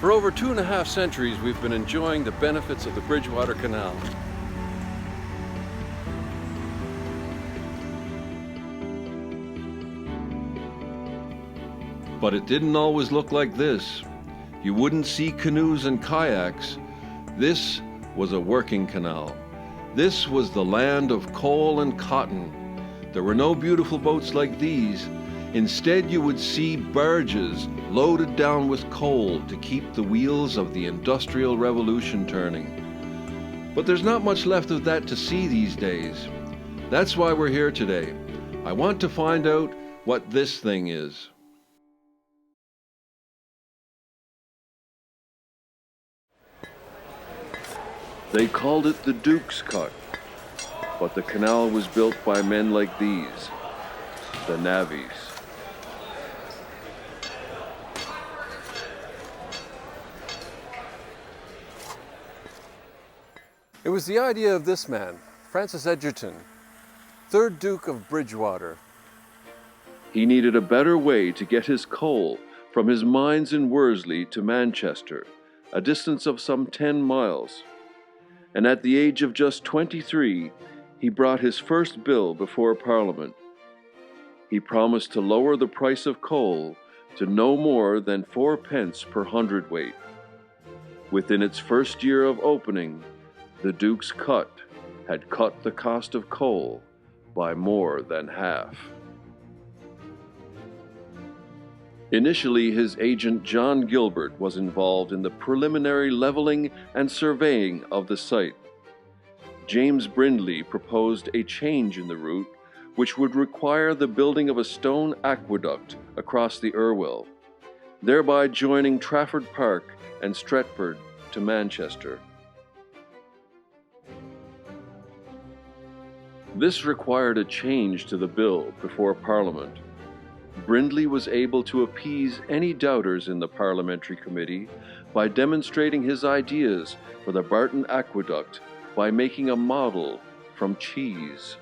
For over 2.5 centuries, we've been enjoying the benefits of the Bridgewater Canal. But it didn't always look like this. You wouldn't see canoes and kayaks. This was a working canal. This was the land of coal and cotton. There were no beautiful boats like these. Instead, you would see barges loaded down with coal to keep the wheels of the Industrial Revolution turning. But there's not much left of that to see these days. That's why we're here today. I want to find out what this thing is. They called it the Duke's Cut, but the canal was built by men like these, the navvies. It was the idea of this man, Francis Egerton, 3rd Duke of Bridgewater. He needed a better way to get his coal from his mines in Worsley to Manchester, a distance of some 10 miles. And at the age of just 23, he brought his first bill before Parliament. He promised to lower the price of coal to no more than 4 pence per hundredweight. Within its first year of opening, the Duke's Cut had cut the cost of coal by more than half. Initially, his agent John Gilbert was involved in the preliminary leveling and surveying of the site. James Brindley proposed a change in the route, which would require the building of a stone aqueduct across the Irwell, thereby joining Trafford Park and Stretford to Manchester. This required a change to the bill before Parliament. Brindley was able to appease any doubters in the parliamentary committee by demonstrating his ideas for the Barton Aqueduct by making a model from cheese.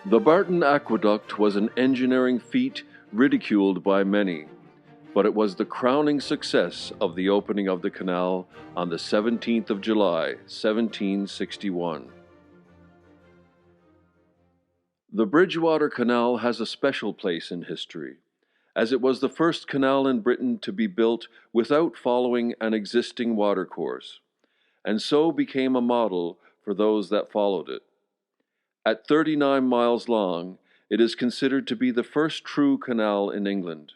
The Barton Aqueduct was an engineering feat ridiculed by many, but it was the crowning success of the opening of the canal on the 17th of July, 1761. The Bridgewater Canal has a special place in history, as it was the first canal in Britain to be built without following an existing watercourse, and so became a model for those that followed it. At 39 miles long, it is considered to be the first true canal in England.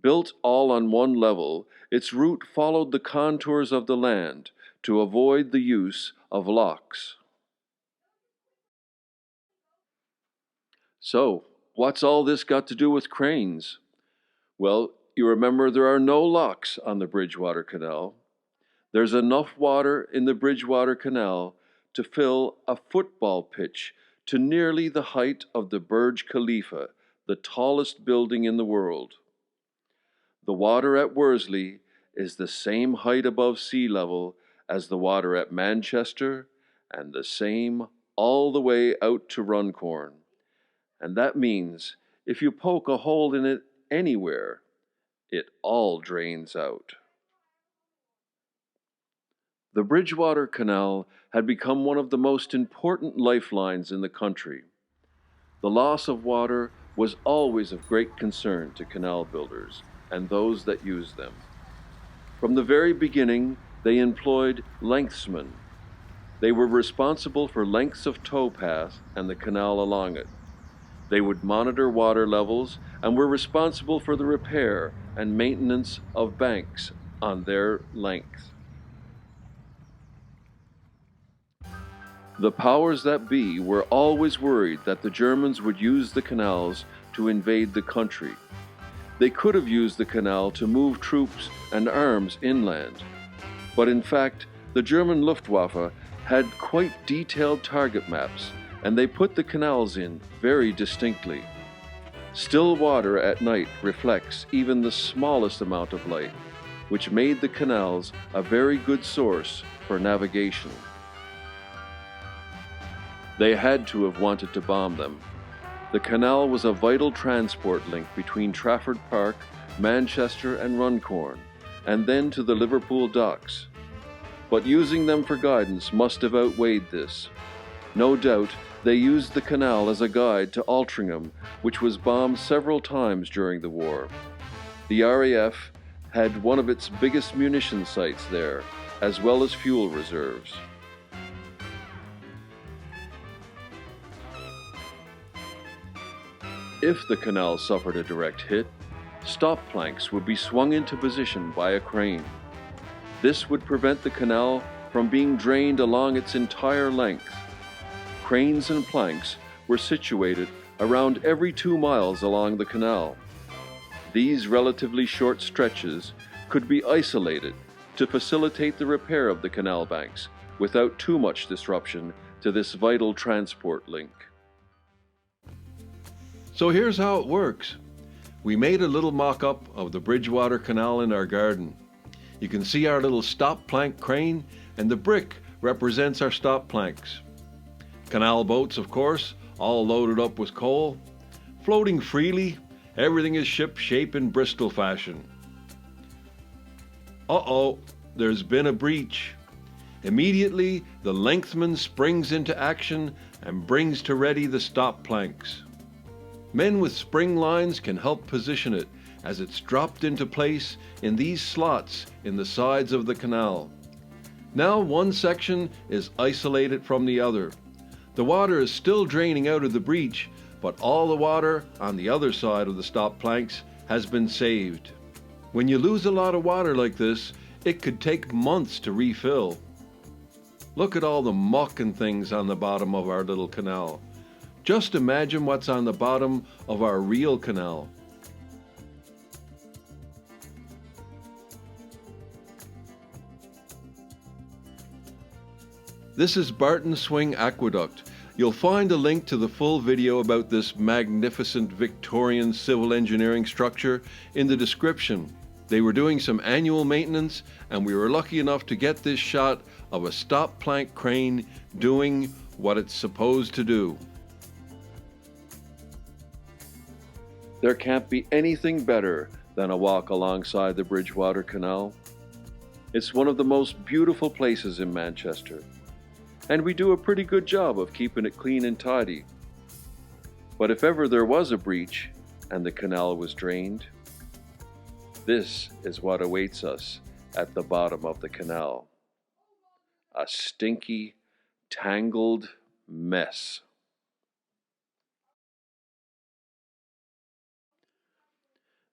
Built all on one level, its route followed the contours of the land to avoid the use of locks. So, what's all this got to do with cranes? Well, you remember there are no locks on the Bridgewater Canal. There's enough water in the Bridgewater Canal to fill a football pitch to nearly the height of the Burj Khalifa, the tallest building in the world. The water at Worsley is the same height above sea level as the water at Manchester, and the same all the way out to Runcorn. And that means if you poke a hole in it anywhere, it all drains out. The Bridgewater Canal had become one of the most important lifelines in the country. The loss of water was always of great concern to canal builders and those that used them. From the very beginning, they employed lengthsmen. They were responsible for lengths of towpath and the canal along it. They would monitor water levels and were responsible for the repair and maintenance of banks on their length. The powers that be were always worried that the Germans would use the canals to invade the country. They could have used the canal to move troops and arms inland, but in fact, the German Luftwaffe had quite detailed target maps, and they put the canals in very distinctly. Still water at night reflects even the smallest amount of light, which made the canals a very good source for navigation. They had to have wanted to bomb them. The canal was a vital transport link between Trafford Park, Manchester, and Runcorn, and then to the Liverpool docks. But using them for guidance must have outweighed this. No doubt they used the canal as a guide to Altrincham, which was bombed several times during the war. The RAF had one of its biggest munition sites there, as well as fuel reserves. If the canal suffered a direct hit, stop planks would be swung into position by a crane. This would prevent the canal from being drained along its entire length. Cranes and planks were situated around every 2 miles along the canal. These relatively short stretches could be isolated to facilitate the repair of the canal banks without too much disruption to this vital transport link. So here's how it works. We made a little mock-up of the Bridgewater Canal in our garden. You can see our little stop plank crane, and the brick represents our stop planks. Canal boats, of course, all loaded up with coal. Floating freely, everything is ship-shape in Bristol fashion. Uh-oh, there's been a breach. Immediately, the lengthman springs into action and brings to ready the stop planks. Men with spring lines can help position it as it's dropped into place in these slots in the sides of the canal. Now one section is isolated from the other. The water is still draining out of the breach, but all the water on the other side of the stop planks has been saved. When you lose a lot of water like this, it could take months to refill. Look at all the muck and things on the bottom of our little canal. Just imagine what's on the bottom of our real canal. This is Barton Swing Aqueduct. You'll find a link to the full video about this magnificent Victorian civil engineering structure in the description. They were doing some annual maintenance, and we were lucky enough to get this shot of a stop plank crane doing what it's supposed to do. There can't be anything better than a walk alongside the Bridgewater Canal. It's one of the most beautiful places in Manchester, and we do a pretty good job of keeping it clean and tidy. But if ever there was a breach and the canal was drained, this is what awaits us at the bottom of the canal. A stinky, tangled mess.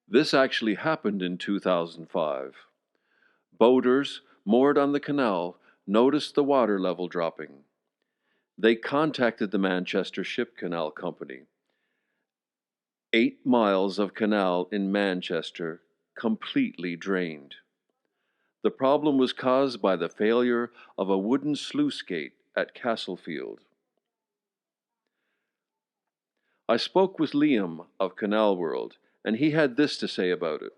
This actually happened in 2005. Boaters moored on the canal noticed the water level dropping. They contacted the Manchester Ship Canal Company. 8 miles of canal in Manchester completely drained. The problem was caused by the failure of a wooden sluice gate at Castlefield. I spoke with Liam of Canal World, and he had this to say about it.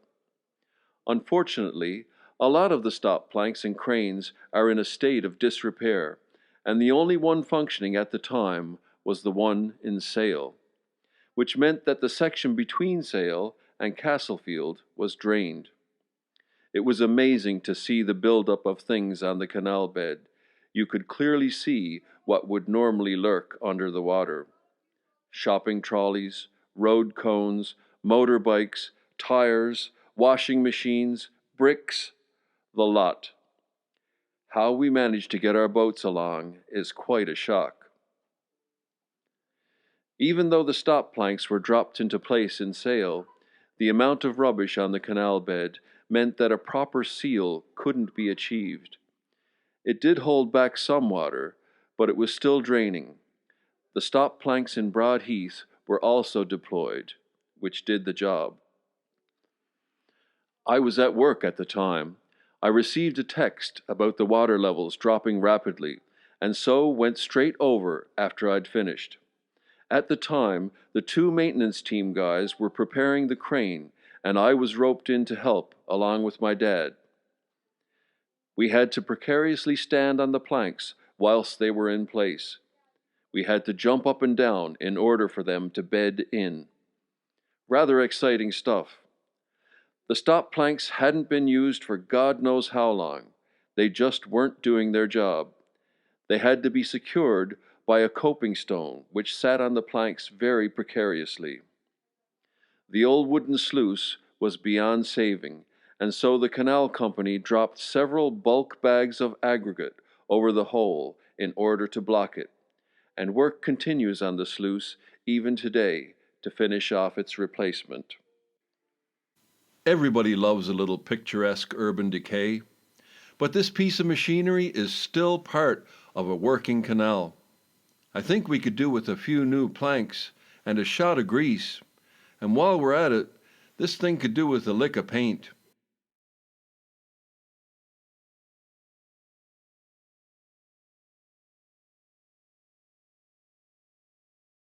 Unfortunately, a lot of the stop planks and cranes are in a state of disrepair, and the only one functioning at the time was the one in Sale, which meant that the section between Sale and Castlefield was drained. It was amazing to see the buildup of things on the canal bed. You could clearly see what would normally lurk under the water. Shopping trolleys, road cones, motorbikes, tires, washing machines, bricks, the lot. How we managed to get our boats along is quite a shock. Even though the stop planks were dropped into place in Sale, the amount of rubbish on the canal bed meant that a proper seal couldn't be achieved. It did hold back some water, but it was still draining. The stop planks in Broadheath were also deployed, which did the job. I was at work at the time. I received a text about the water levels dropping rapidly, and so went straight over after I'd finished. At the time, the 2 maintenance team guys were preparing the crane, and I was roped in to help, along with my dad. We had to precariously stand on the planks whilst they were in place. We had to jump up and down in order for them to bed in. Rather exciting stuff. The stop planks hadn't been used for God knows how long. They just weren't doing their job. They had to be secured by a coping stone, which sat on the planks very precariously. The old wooden sluice was beyond saving, and so the canal company dropped several bulk bags of aggregate over the hole in order to block it, and work continues on the sluice even today to finish off its replacement. Everybody loves a little picturesque urban decay, but this piece of machinery is still part of a working canal. I think we could do with a few new planks and a shot of grease, and while we're at it, this thing could do with a lick of paint.